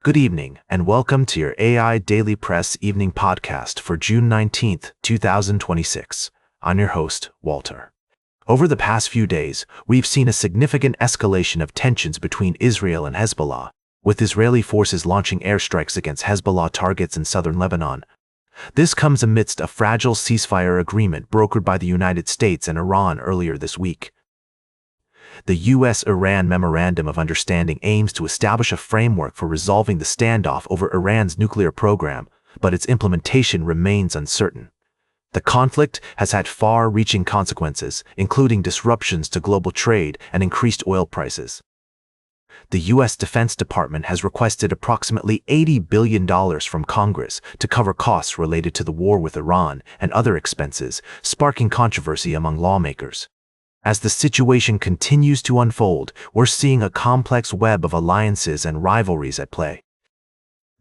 Good evening, and welcome to your AIDailyPress evening podcast for June 19th, 2026. I'm your host, Walter. Over the past few days, we've seen a significant escalation of tensions between Israel and Hezbollah, with Israeli forces launching airstrikes against Hezbollah targets in southern Lebanon. This comes amidst a fragile ceasefire agreement brokered by the United States and Iran earlier this week. The U.S.-Iran Memorandum of Understanding aims to establish a framework for resolving the standoff over Iran's nuclear program, but its implementation remains uncertain. The conflict has had far-reaching consequences, including disruptions to global trade and increased oil prices. The U.S. Defense Department has requested approximately $80 billion from Congress to cover costs related to the war with Iran and other expenses, sparking controversy among lawmakers. As the situation continues to unfold, we're seeing a complex web of alliances and rivalries at play.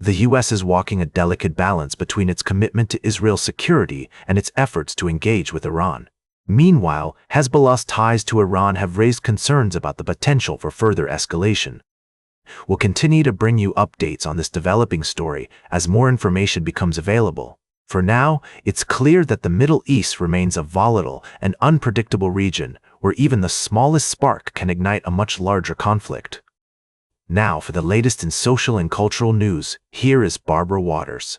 The U.S. is walking a delicate balance between its commitment to Israel's security and its efforts to engage with Iran. Meanwhile, Hezbollah's ties to Iran have raised concerns about the potential for further escalation. We'll continue to bring you updates on this developing story as more information becomes available. For now, it's clear that the Middle East remains a volatile and unpredictable region where even the smallest spark can ignite a much larger conflict. Now, for the latest in social and cultural news, here is Barbara Waters.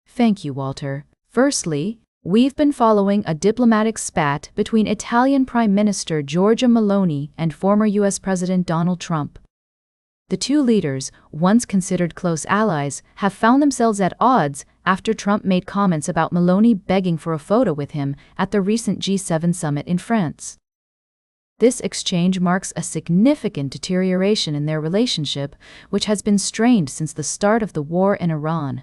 Thank you, Walter. Firstly, we've been following a diplomatic spat between Italian Prime Minister Giorgia Meloni and former U.S. President Donald Trump. The two leaders, once considered close allies, have found themselves at odds after Trump made comments about Meloni begging for a photo with him at the recent G7 summit in France. This exchange marks a significant deterioration in their relationship, which has been strained since the start of the war in Iran.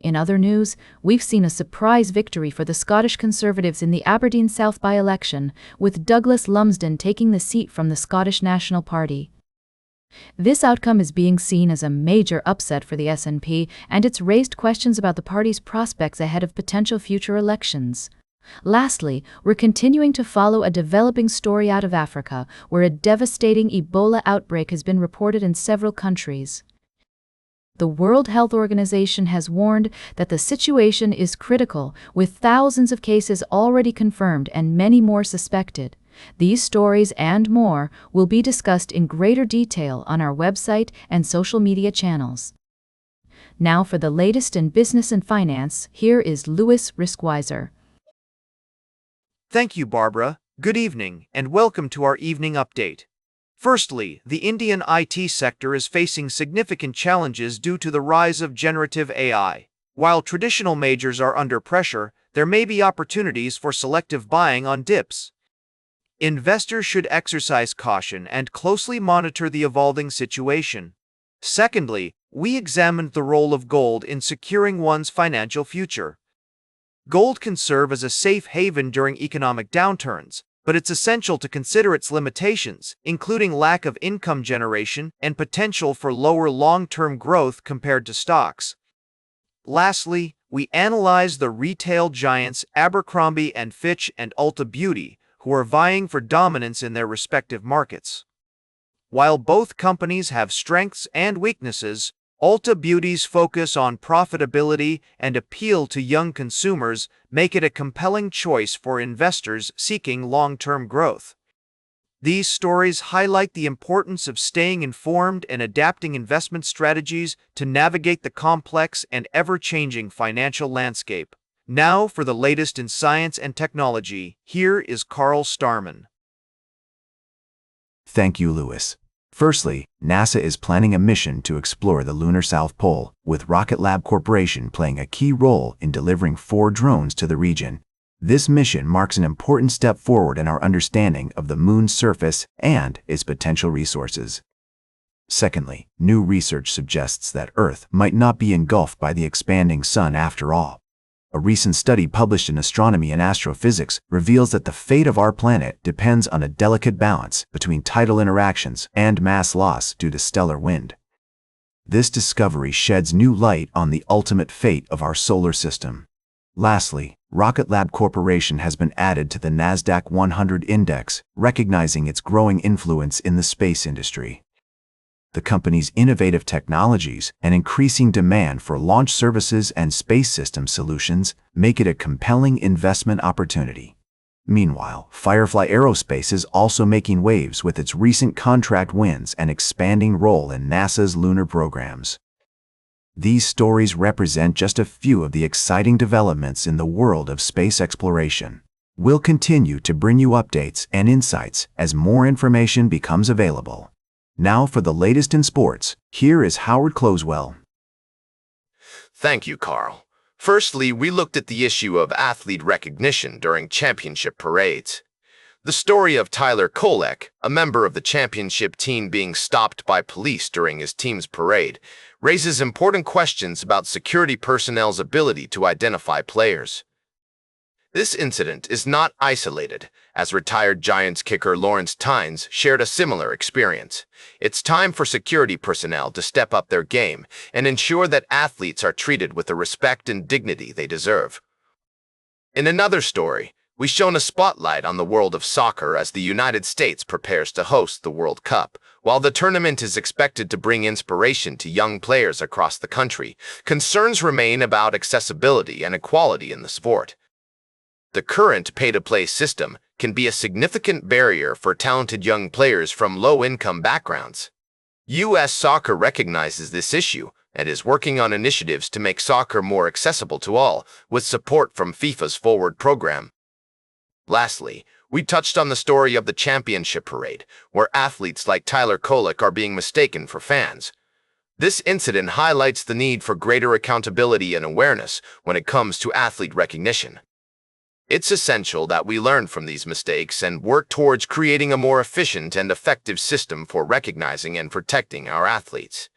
In other news, we've seen a surprise victory for the Scottish Conservatives in the Aberdeen South by-election, with Douglas Lumsden taking the seat from the Scottish National Party. This outcome is being seen as a major upset for the SNP, and it's raised questions about the party's prospects ahead of potential future elections. Lastly, we're continuing to follow a developing story out of Africa, where a devastating Ebola outbreak has been reported in several countries. The World Health Organization has warned that the situation is critical, with thousands of cases already confirmed and many more suspected. These stories and more will be discussed in greater detail on our website and social media channels. Now for the latest in business and finance, here is Louis Riskweiser. Thank you, Barbara. Good evening, and welcome to our evening update. Firstly, the Indian IT sector is facing significant challenges due to the rise of generative AI. While traditional majors are under pressure, there may be opportunities for selective buying on dips. Investors should exercise caution and closely monitor the evolving situation. Secondly, we examined the role of gold in securing one's financial future. Gold can serve as a safe haven during economic downturns, but it's essential to consider its limitations, including lack of income generation and potential for lower long-term growth compared to stocks. Lastly, we analyzed the retail giants Abercrombie & Fitch and Ulta Beauty, who are vying for dominance in their respective markets. While both companies have strengths and weaknesses, Ulta Beauty's focus on profitability and appeal to young consumers make it a compelling choice for investors seeking long-term growth. These stories highlight the importance of staying informed and adapting investment strategies to navigate the complex and ever-changing financial landscape. Now for the latest in science and technology, here is Carl Starman. Thank you, Louis. Firstly, NASA is planning a mission to explore the lunar South Pole, with Rocket Lab Corporation playing a key role in delivering 4 drones to the region. This mission marks an important step forward in our understanding of the moon's surface and its potential resources. Secondly, new research suggests that Earth might not be engulfed by the expanding sun after all. A recent study published in Astronomy and Astrophysics reveals that the fate of our planet depends on a delicate balance between tidal interactions and mass loss due to stellar wind. This discovery sheds new light on the ultimate fate of our solar system. Lastly, Rocket Lab Corporation has been added to the NASDAQ 100 index, recognizing its growing influence in the space industry. The company's innovative technologies and increasing demand for launch services and space system solutions make it a compelling investment opportunity. Meanwhile, Firefly Aerospace is also making waves with its recent contract wins and expanding role in NASA's lunar programs. These stories represent just a few of the exciting developments in the world of space exploration. We'll continue to bring you updates and insights as more information becomes available. Now for the latest in sports, here is Howard Closewell. Thank you, Carl. Firstly, we looked at the issue of athlete recognition during championship parades. The story of Tyler Kolek, a member of the championship team being stopped by police during his team's parade, raises important questions about security personnel's ability to identify players. This incident is not isolated, as retired Giants kicker Lawrence Tynes shared a similar experience. It's time for security personnel to step up their game and ensure that athletes are treated with the respect and dignity they deserve. In another story, we shone a spotlight on the world of soccer as the United States prepares to host the World Cup. While the tournament is expected to bring inspiration to young players across the country, concerns remain about accessibility and equality in the sport. The current pay-to-play system can be a significant barrier for talented young players from low-income backgrounds. U.S. Soccer recognizes this issue and is working on initiatives to make soccer more accessible to all, with support from FIFA's Forward program. Lastly, we touched on the story of the championship parade, where athletes like Tyler Kolek are being mistaken for fans. This incident highlights the need for greater accountability and awareness when it comes to athlete recognition. It's essential that we learn from these mistakes and work towards creating a more efficient and effective system for recognizing and protecting our athletes.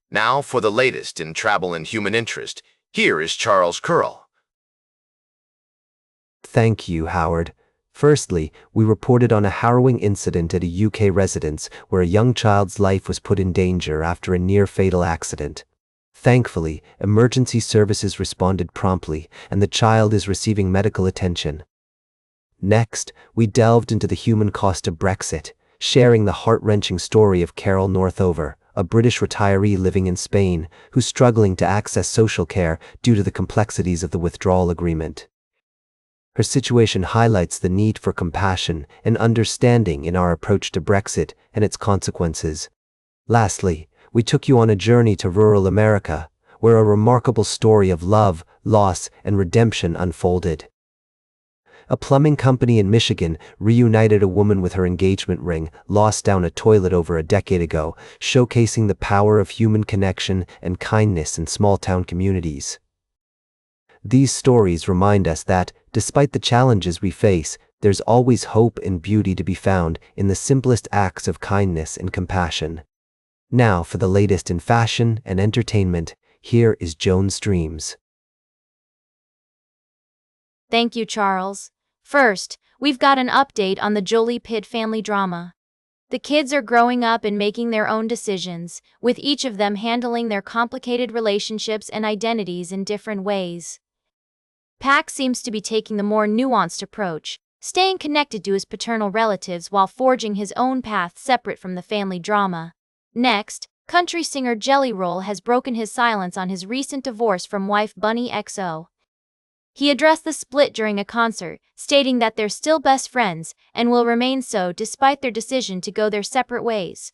Now for the latest in travel and human interest, here is Charles Curl. Thank you, Howard. Firstly, we reported on a harrowing incident at a UK residence where a young child's life was put in danger after a near-fatal accident. Thankfully, emergency services responded promptly, and the child is receiving medical attention. Next, we delved into the human cost of Brexit, sharing the heart-wrenching story of Carol Northover, a British retiree living in Spain who's struggling to access social care due to the complexities of the withdrawal agreement. Her situation highlights the need for compassion and understanding in our approach to Brexit and its consequences. Lastly, we took you on a journey to rural America, where a remarkable story of love, loss, and redemption unfolded. A plumbing company in Michigan reunited a woman with her engagement ring lost down a toilet over a decade ago, showcasing the power of human connection and kindness in small-town communities. These stories remind us that, despite the challenges we face, there's always hope and beauty to be found in the simplest acts of kindness and compassion. Now for the latest in fashion and entertainment, here is Joan Streams. Thank you, Charles. First, we've got an update on the Jolie Pitt family drama. The kids are growing up and making their own decisions, with each of them handling their complicated relationships and identities in different ways. Pax seems to be taking the more nuanced approach, staying connected to his paternal relatives while forging his own path separate from the family drama. Next, country singer Jelly Roll has broken his silence on his recent divorce from wife Bunny XO. He addressed the split during a concert, stating that they're still best friends and will remain so despite their decision to go their separate ways.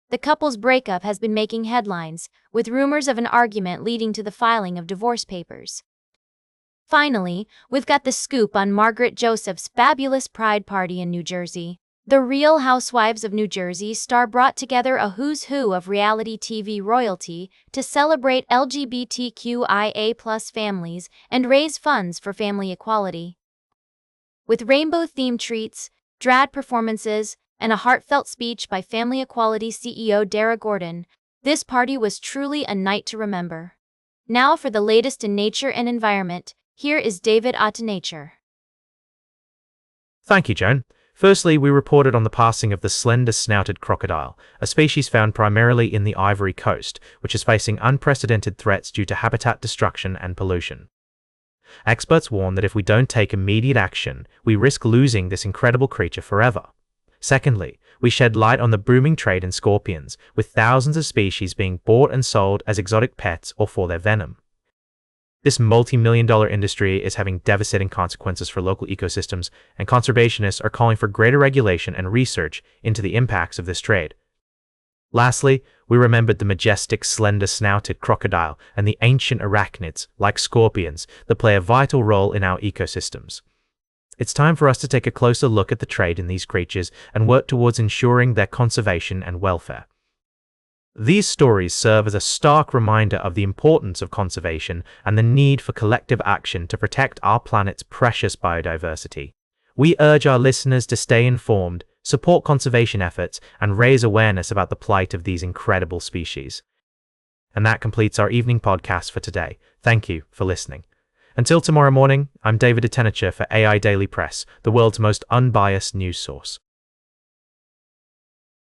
The couple's breakup has been making headlines, with rumors of an argument leading to the filing of divorce papers. Finally, we've got the scoop on Margaret Joseph's fabulous Pride Party in New Jersey. The Real Housewives of New Jersey star brought together a who's who of reality TV royalty to celebrate LGBTQIA+ families and raise funds for family equality. With rainbow-themed treats, drag performances, and a heartfelt speech by Family Equality CEO Dara Gordon, this party was truly a night to remember. Now for the latest in nature and environment, here is David Nature. Thank you, Joan. Firstly, we reported on the passing of the slender-snouted crocodile, a species found primarily in the Ivory Coast, which is facing unprecedented threats due to habitat destruction and pollution. Experts warn that if we don't take immediate action, we risk losing this incredible creature forever. Secondly, We shed light on the booming trade in scorpions, with thousands of species being bought and sold as exotic pets or for their venom. This multi-million-dollar industry is having devastating consequences for local ecosystems, and conservationists are calling for greater regulation and research into the impacts of this trade. Lastly, we remembered the majestic, slender-snouted crocodile and the ancient arachnids, like scorpions, that play a vital role in our ecosystems. It's time for us to take a closer look at the trade in these creatures and work towards ensuring their conservation and welfare. These stories serve as a stark reminder of the importance of conservation and the need for collective action to protect our planet's precious biodiversity. We urge our listeners to stay informed, support conservation efforts, and raise awareness about the plight of these incredible species. And that completes our evening podcast for today. Thank you for listening. Until tomorrow morning, I'm David Atenacher for AI Daily Press, the world's most unbiased news source.